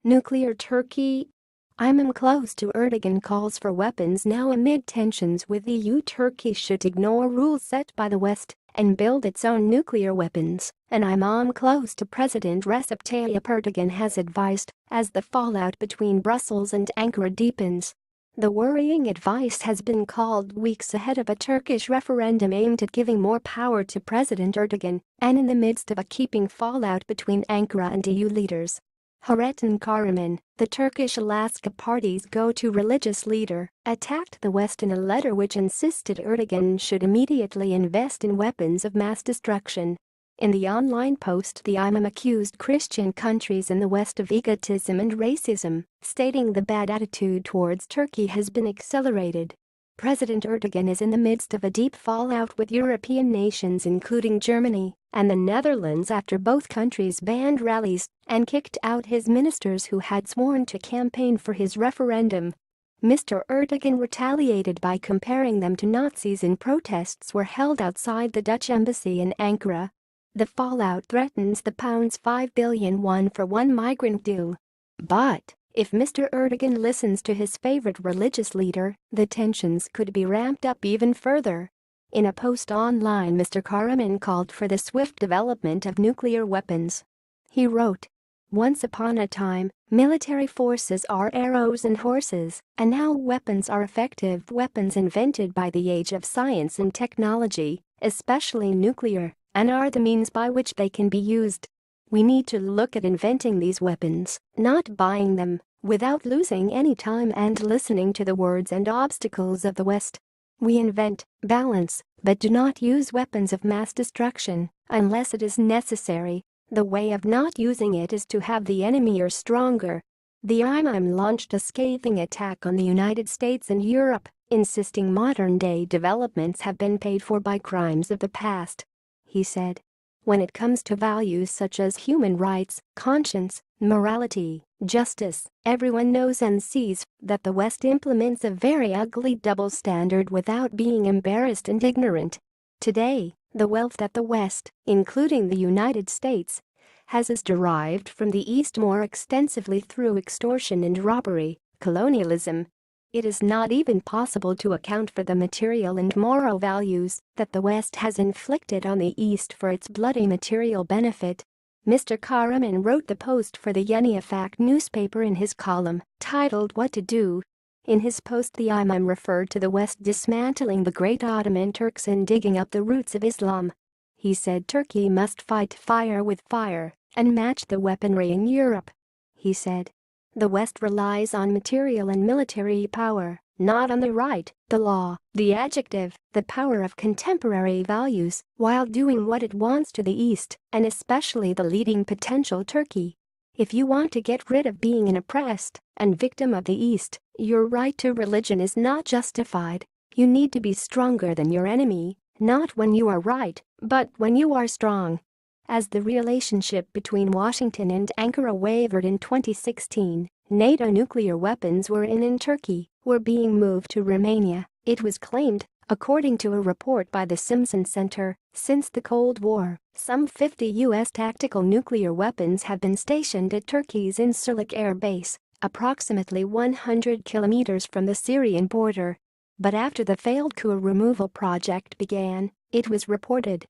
Nuclear Turkey. Imam close to Erdogan calls for weapons now amid tensions with EU. Turkey should ignore rules set by the West and build its own nuclear weapons, an imam close to President Recep Tayyip Erdogan has advised as the fallout between Brussels and Ankara deepens. The worrying advice has been called weeks ahead of a Turkish referendum aimed at giving more power to President Erdogan and in the midst of a keeping fallout between Ankara and EU leaders. Hayrettin Karaman, the Turkish Alaska Party's go-to religious leader, attacked the West in a letter which insisted Erdogan should immediately invest in weapons of mass destruction. In the online post, the imam accused Christian countries in the West of egotism and racism, stating the bad attitude towards Turkey has been accelerated. President Erdogan is in the midst of a deep fallout with European nations including Germany and the Netherlands after both countries banned rallies and kicked out his ministers who had sworn to campaign for his referendum. Mr. Erdogan retaliated by comparing them to Nazis in protests were held outside the Dutch embassy in Ankara. The fallout threatens the £5 billion for one migrant deal. But if Mr. Erdogan listens to his favorite religious leader, the tensions could be ramped up even further. In a post online, Mr. Karaman called for the swift development of nuclear weapons. He wrote, "Once upon a time, military forces are arrows and horses, and now weapons are effective weapons invented by the age of science and technology, especially nuclear, and are the means by which they can be used. We need to look at inventing these weapons, not buying them, without losing any time and listening to the words and obstacles of the West. We invent, balance, but do not use weapons of mass destruction unless it is necessary. The way of not using it is to have the enemy stronger." The imam launched a scathing attack on the United States and Europe, insisting modern-day developments have been paid for by crimes of the past. He said, "When it comes to values such as human rights, conscience, morality, justice, everyone knows and sees that the West implements a very ugly double standard without being embarrassed and ignorant. Today, the wealth that the West, including the United States, has is derived from the East more extensively through extortion and robbery, colonialism. It is not even possible to account for the material and moral values that the West has inflicted on the East for its bloody material benefit." Mr. Karaman wrote the post for the Yeni Afak newspaper in his column, titled "What to Do." In his post, the imam referred to the West dismantling the great Ottoman Turks and digging up the roots of Islam. He said Turkey must fight fire with fire and match the weaponry in Europe. He said, "The West relies on material and military power, not on the right, the law, the adjective, the power of contemporary values, while doing what it wants to the East, and especially the leading potential Turkey. If you want to get rid of being an oppressed and victim of the East, your right to religion is not justified. You need to be stronger than your enemy, not when you are right, but when you are strong." As the relationship between Washington and Ankara wavered in 2016, NATO nuclear weapons in Turkey were being moved to Romania, it was claimed, according to a report by the Simpson Center. Since the Cold War, some 50 U.S. tactical nuclear weapons have been stationed at Turkey's Incirlik Air Base, approximately 100 kilometers from the Syrian border. But after the failed coup removal project began, it was reported